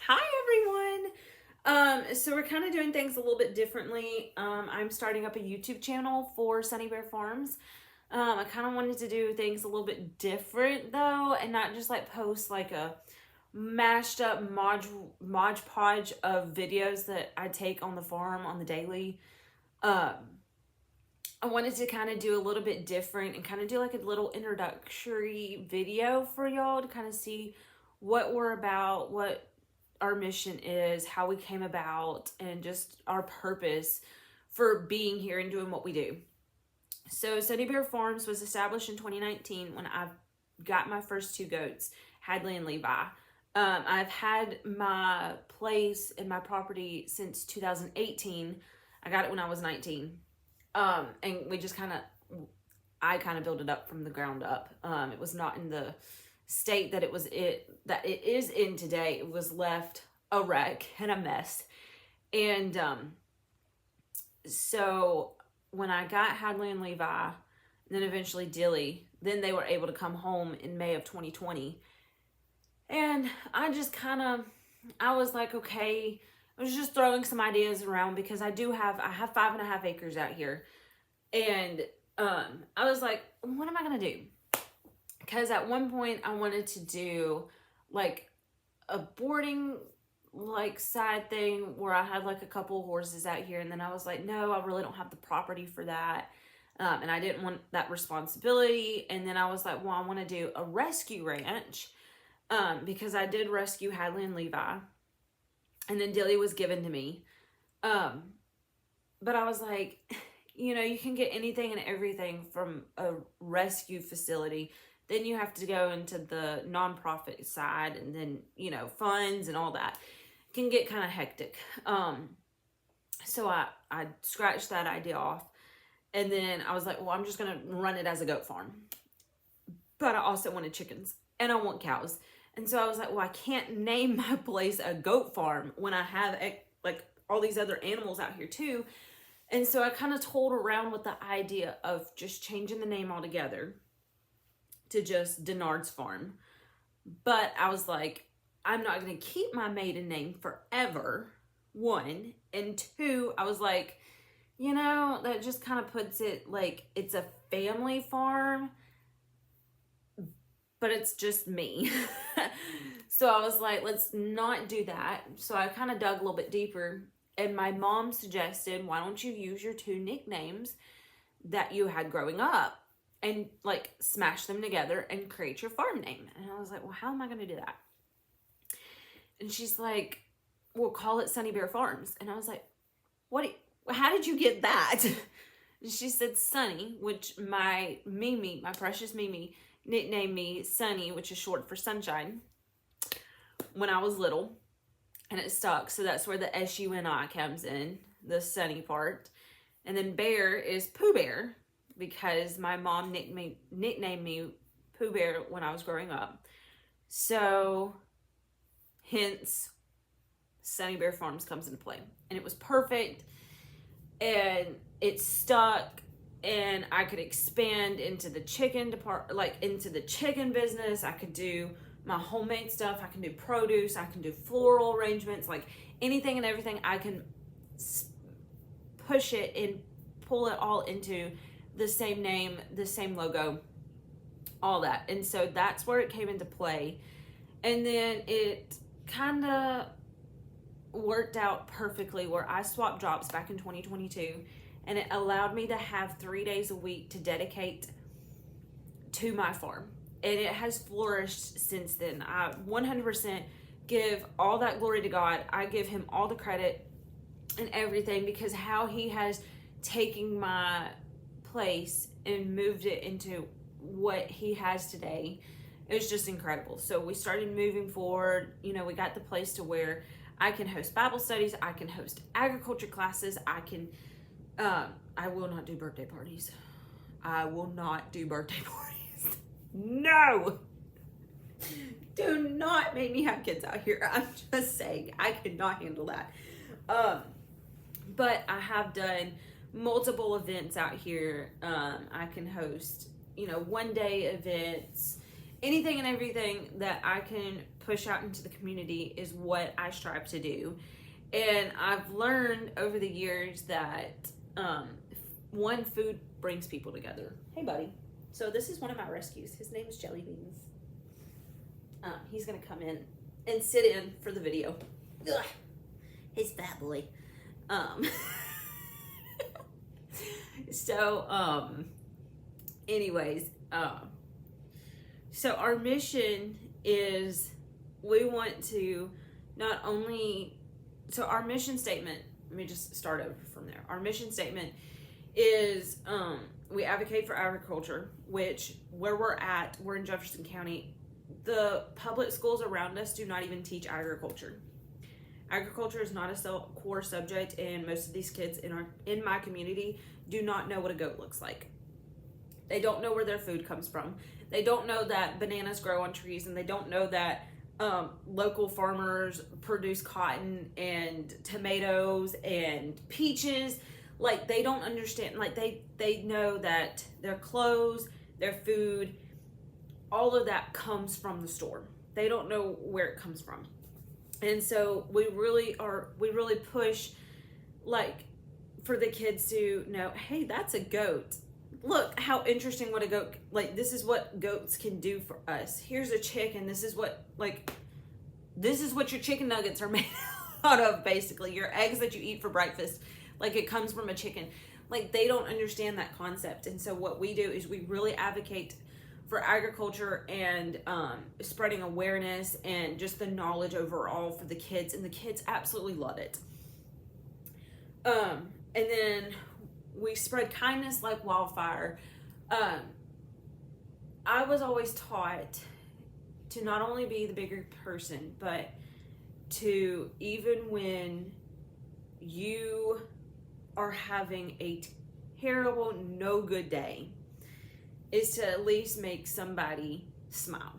Hi everyone. So we're kind of doing things a little bit differently. I'm starting up a YouTube channel for Sunny Bear Farms. I kind of wanted to do things a little bit different though, and not just like post like a mashed up Mod Podge of videos that I take on the farm on the daily. Um, I wanted to kind of do a little bit different and kind of do like a little introductory video for y'all to kind of see what we're about, what our mission is, how we came about, and just our purpose for being here and doing what we do. So Sunny Bear Farms was established in 2019 when I got my first two goats, Hadley and Levi. I've had my place and my property since 2018. I got it when I was 19. And we just I kind of built it up from the ground up. It was not in the state that it is in today. It was left a wreck and a mess. And so when I got Hadley and Levi, then eventually Dilly, then they were able to come home in May of 2020. And I was like, okay, I was just throwing some ideas around because I have 5.5 acres out here. And I was like, what am I going to do? Because at one point I wanted to do like a boarding like side thing where I had like a couple horses out here. And then I was like, no, I really don't have the property for that. And I didn't want that responsibility. And then I was like, well, I want to do a rescue ranch. Because I did rescue Hadley and Levi. And then Dilly was given to me. But I was like, you can get anything and everything from a rescue facility. Then you have to go into the nonprofit side and then, funds and all that. It can get kind of hectic. So I scratched that idea off. And then I was like, well, I'm just going to run it as a goat farm. But I also wanted chickens and I want cows. And so I was like, well, I can't name my place a goat farm when I have like all these other animals out here too. And so I kind of told around with the idea of just changing the name altogether to just Denard's Farm. But I was like, I'm not going to keep my maiden name forever, one. And two, I was like, that just kind of puts it like it's a family farm, but it's just me. So I was like, let's not do that. So I kind of dug a little bit deeper. And my mom suggested, why don't you use your two nicknames that you had growing up and like smash them together and create your farm name? And I was like, well, how am I going to do that? And she's like, well, call it Sunny Bear Farms. And I was like, how did you get that? And she said Sunny, which my precious Mimi, nicknamed me Sunny, which is short for sunshine, when I was little. And it stuck. So that's where the S-U-N-I comes in, the sunny part. And then Bear is Pooh Bear because my mom nicknamed me Pooh Bear when I was growing up. So hence Sunny Bear Farms comes into play. And it was perfect. And it stuck. And I could expand into the chicken into the chicken business. I could do my homemade stuff. I can do produce. I can do floral arrangements, like anything and everything. I can push it and pull it all into the same name, the same logo, all that. And so that's where it came into play. And then it kind of worked out perfectly where I swapped jobs back in 2022, and it allowed me to have 3 days a week to dedicate to my farm. And it has flourished since then. I 100% give all that glory to God. I give him all the credit and everything because how he has taken my place and moved it into what he has today is just incredible. So we started moving forward. We got the place to where I can host Bible studies. I can host agriculture classes. I will not do birthday parties. I will not do birthday parties. No, do not make me have kids out here. I'm just saying, I cannot handle that. But I have done multiple events out here. I can host, one day events, anything and everything that I can push out into the community is what I strive to do. And I've learned over the years that one, food brings people together. Hey, buddy. So this is one of my rescues. His name is Jelly Beans. He's going to come in and sit in for the video. Ugh. He's fat boy. Anyways, so our mission is we want to not only, so our mission statement, let me just start over from there. Our mission statement is we advocate for agriculture, which where we're in Jefferson County. The public schools around us do not even teach agriculture. Agriculture is not a core subject, and most of these kids in my community do not know what a goat looks like. They don't know where their food comes from. They don't know that bananas grow on trees, and they don't know that local farmers produce cotton and tomatoes and peaches. Like, they don't understand. Like, they know that their clothes, their food, all of that comes from the store. They don't know where it comes from. And so we really push, like, for the kids to know, hey, that's a goat. Look how interesting what a goat, like, this is what goats can do for us. Here's a chicken. This is what your chicken nuggets are made out of, basically. Your eggs that you eat for breakfast, like, it comes from a chicken. Like, they don't understand that concept. And so what we do is we really advocate for agriculture and spreading awareness and just the knowledge overall for the kids, and the kids absolutely love it. And then we spread kindness like wildfire. I was always taught to not only be the bigger person, but to, even when you are having a terrible, no good day, is to at least make somebody smile.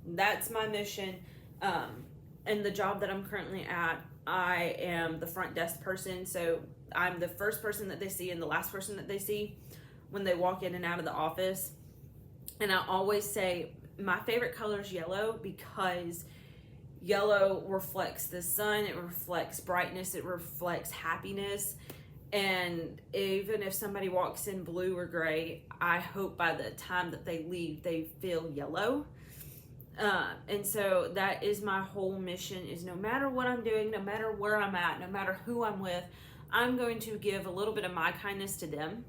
That's my mission. And the job that I'm currently at, I am the front desk person. So I'm the first person that they see and the last person that they see when they walk in and out of the office. And I always say my favorite color is yellow, because yellow reflects the sun, it reflects brightness, it reflects happiness. And even if somebody walks in blue or gray, I hope by the time that they leave, they feel yellow. And so that is my whole mission, is no matter what I'm doing, no matter where I'm at, no matter who I'm with, I'm going to give a little bit of my kindness to them,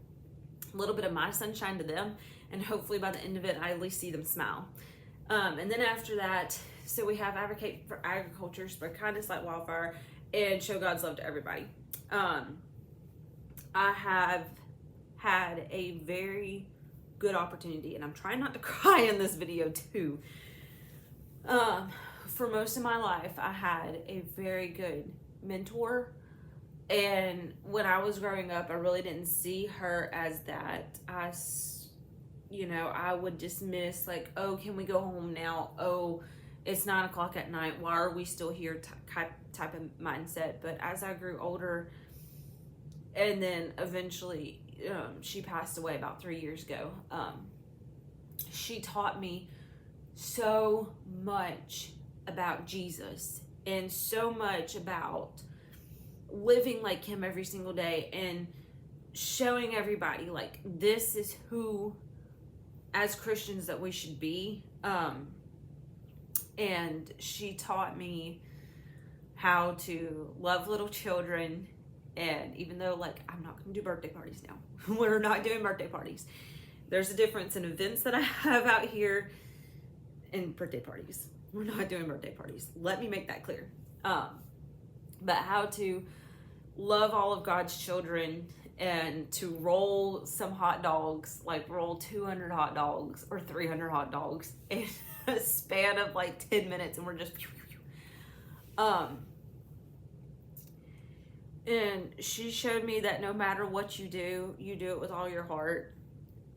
a little bit of my sunshine to them, and hopefully by the end of it, I at least see them smile. And then after that, so we have advocate for agriculture, spread kindness like wildfire, and show God's love to everybody. I have had a very good opportunity, and I'm trying not to cry in this video too. For most of my life, I had a very good mentor, and when I was growing up, I really didn't see her as that. I would dismiss, like, oh, can we go home now? Oh, it's 9 o'clock at night. Why are we still here? Type of mindset. But as I grew older, and then eventually she passed away about 3 years ago, she taught me so much about Jesus and so much about living like him every single day and showing everybody, like, this is who, as Christians, that we should be. And she taught me how to love little children. And even though, like, I'm not going to do birthday parties now. We're not doing birthday parties. There's a difference in events that I have out here and birthday parties. We're not doing birthday parties. Let me make that clear. But how to love all of God's children and to roll some hot dogs, like roll 200 hot dogs or 300 hot dogs in a span of like 10 minutes, and we're just and she showed me that no matter what you do it with all your heart.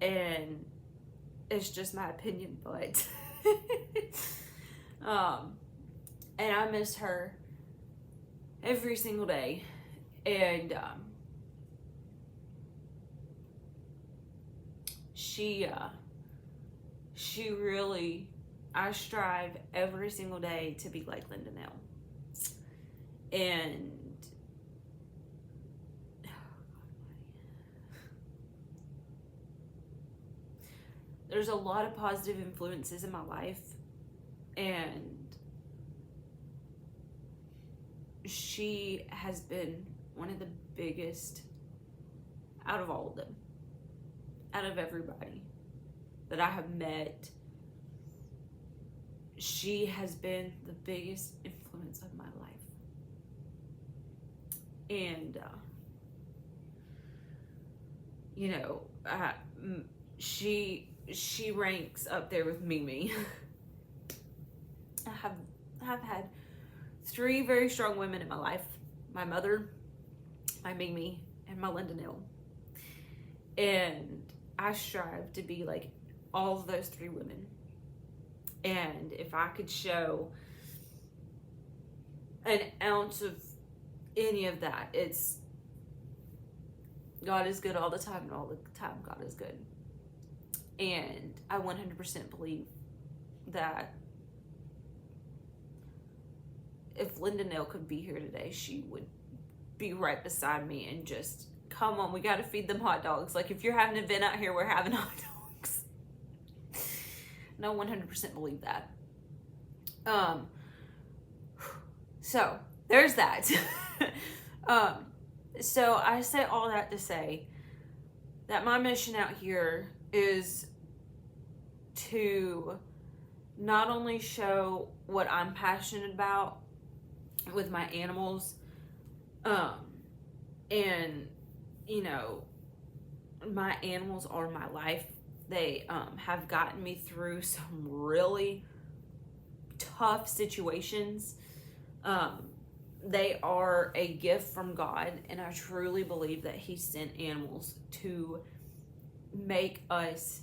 And it's just my opinion, but and I miss her every single day. And she really, I strive every single day to be like Linda Nell. And there's a lot of positive influences in my life, and she has been one of the biggest out of all of them, out of everybody that I have met. She has been the biggest influence of my life. And, you know, she ranks up there with Mimi. I have had 3 very strong women in my life: my mother, my Mimi, and my Linda Nell. And I strive to be like all of those 3 women. And if I could show an ounce of any of that, it's God is good all the time, and all the time God is good. And I 100% believe that if Linda Nell could be here today, she would be right beside me and just, come on, we got to feed them hot dogs. Like, if you're having an event out here, we're having hot dogs. No, 100% believe that. So there's that. So I say all that to say that my mission out here is to not only show what I'm passionate about with my animals, and, you know, my animals are my life. They have gotten me through some really tough situations. They are a gift from God, and I truly believe that He sent animals to make us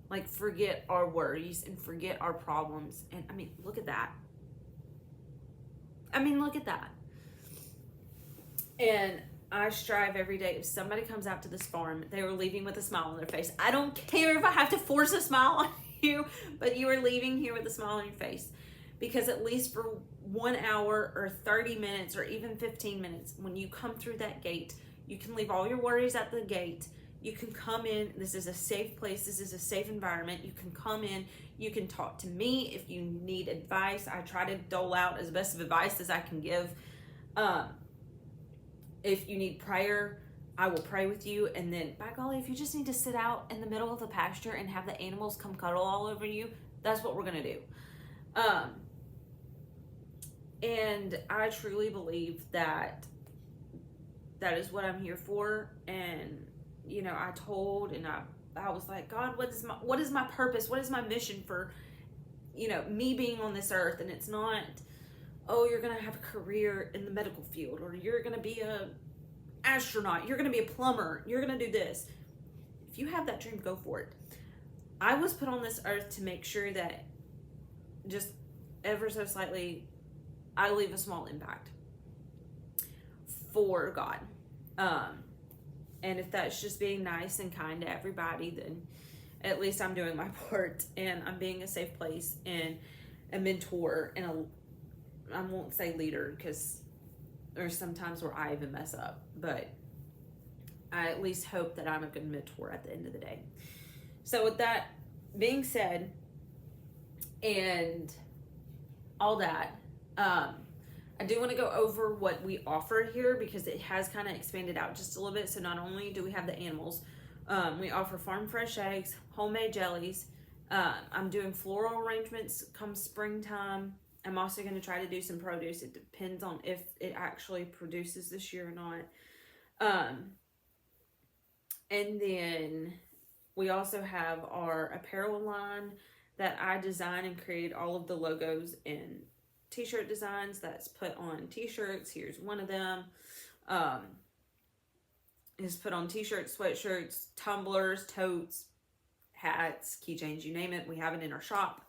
like forget our worries and forget our problems. And I mean, look at that. Look at that. And I strive every day. If somebody comes out to this farm, they are leaving with a smile on their face. I don't care if I have to force a smile on you, but you are leaving here with a smile on your face. Because at least for 1 hour or 30 minutes or even 15 minutes, when you come through that gate, you can leave all your worries at the gate. You can come in. This is a safe place. This is a safe environment. You can come in. You can talk to me if you need advice. I try to dole out as best of advice as I can give. If you need prayer, I will pray with you. And then, by golly, if you just need to sit out in the middle of the pasture and have the animals come cuddle all over you, that's what we're going to do. And I truly believe that that is what I'm here for. And, you know, I was like, God, what is my purpose? What is my mission for, you know, me being on this earth? And it's not, oh, you're going to have a career in the medical field, or you're going to be a astronaut, you're going to be a plumber, you're going to do this. If you have that dream, go for it. I was put on this earth to make sure that just ever so slightly I leave a small impact for God. And if that's just being nice and kind to everybody, then at least I'm doing my part, and I'm being a safe place and a mentor and I won't say leader, because there's sometimes where I even mess up, but I at least hope that I'm a good mentor at the end of the day. So with that being said, and all that, I do want to go over what we offer here, because it has kind of expanded out just a little bit. So not only do we have the animals, we offer farm fresh eggs, homemade jellies. I'm doing floral arrangements come springtime. I'm also going to try to do some produce. It depends on if it actually produces this year or not. And then we also have our apparel line that I design and create all of the logos and t-shirt designs that's put on t-shirts. Here's one of them. Is put on t-shirts, sweatshirts, tumblers, totes, hats, keychains, you name it. We have it in our shop.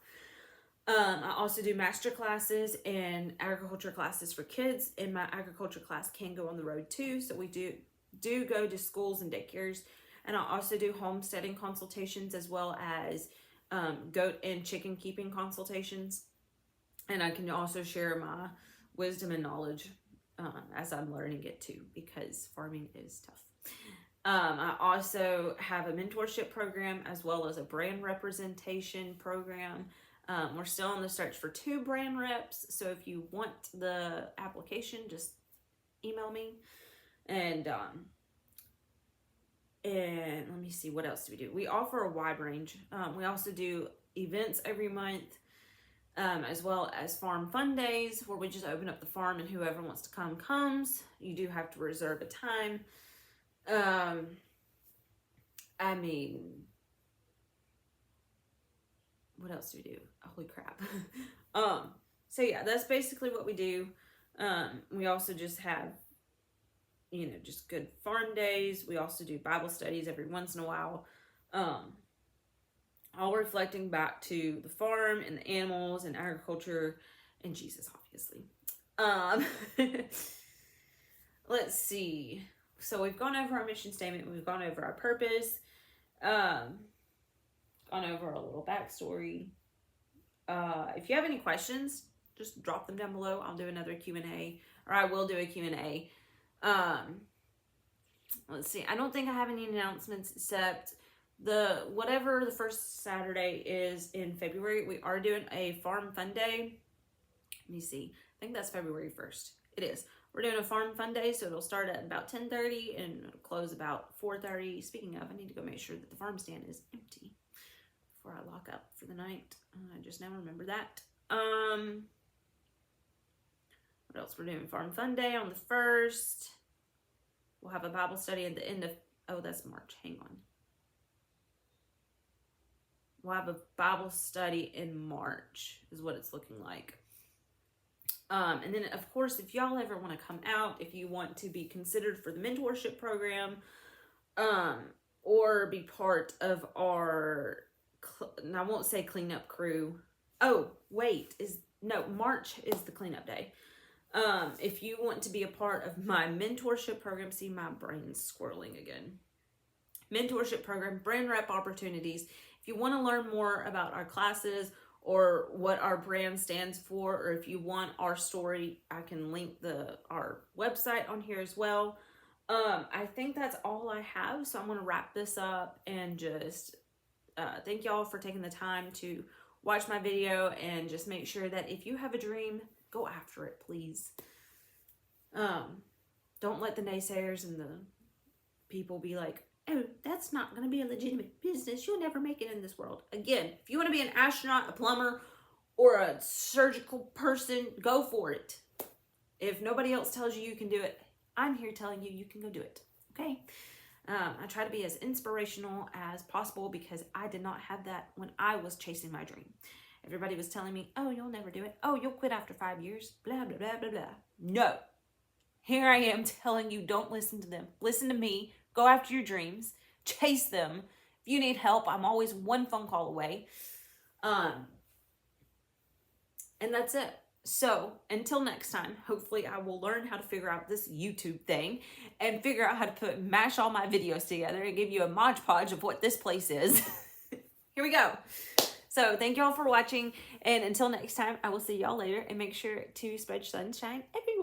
I also do master classes and agriculture classes for kids, and my agriculture class can go on the road too. So we do go to schools and daycares, and I also do homesteading consultations, as well as goat and chicken keeping consultations. And I can also share my wisdom and knowledge as I'm learning it too, because farming is tough. I also have a mentorship program as well as a brand representation program. We're still on the search for 2 brand reps. So if you want the application, just email me. And let me see, what else do we do? We offer a wide range. We also do events every month, as well as farm fun days, where we just open up the farm and whoever wants to come comes. You do have to reserve a time. I mean, what else do we do? Holy crap. So yeah, that's basically what we do. We also just have, you know, just good farm days. We also do Bible studies every once in a while. All reflecting back to the farm and the animals and agriculture and Jesus, obviously. Let's see. So we've gone over our mission statement. We've gone over our purpose. Gone over a little backstory. If you have any questions, just drop them down below. I'll do another Q&A, or I will do a Q&A. Let's see. I don't think I have any announcements except whatever the first Saturday is in February. We are doing a farm fun day. Let me see. I think that's February 1st. It is. We're doing a farm fun day, so it'll start at about 10:30 and it'll close about 4:30. Speaking of, I need to go make sure that the farm stand is empty before I lock up for the night. I just now remember that. What else? We're doing farm fun day on the 1st. We'll have a Bible study at the end of, oh, that's March. Hang on. We'll have a Bible study in March is what it's looking like. And then, of course, if y'all ever want to come out, if you want to be considered for the mentorship program, or be part of our, I won't say cleanup crew. Oh, wait, March is the cleanup day. If you want to be a part of my mentorship program, see, my brain's squirreling again. Mentorship program, brand rep opportunities. If you want to learn more about our classes or what our brand stands for, or if you want our story, I can link our website on here as well. I think that's all I have. So I'm going to wrap this up and just thank y'all for taking the time to watch my video, and just make sure that if you have a dream, go after it, please. Don't let the naysayers and the people be like, oh, that's not going to be a legitimate business. You'll never make it in this world. Again, if you want to be an astronaut, a plumber, or a surgical person, go for it. If nobody else tells you you can do it, I'm here telling you can go do it. Okay? I try to be as inspirational as possible because I did not have that when I was chasing my dream. Everybody was telling me, oh, you'll never do it. Oh, you'll quit after 5 years. Blah, blah, blah, blah, blah. No. Here I am telling you, don't listen to them. Listen to me. Go after your dreams. Chase them. If you need help, I'm always one phone call away. And that's it. So until next time, hopefully I will learn how to figure out this YouTube thing and figure out how to mash all my videos together and give you a Mod Podge of what this place is. Here we go. So thank y'all for watching. And until next time, I will see y'all later. And make sure to spread sunshine everywhere.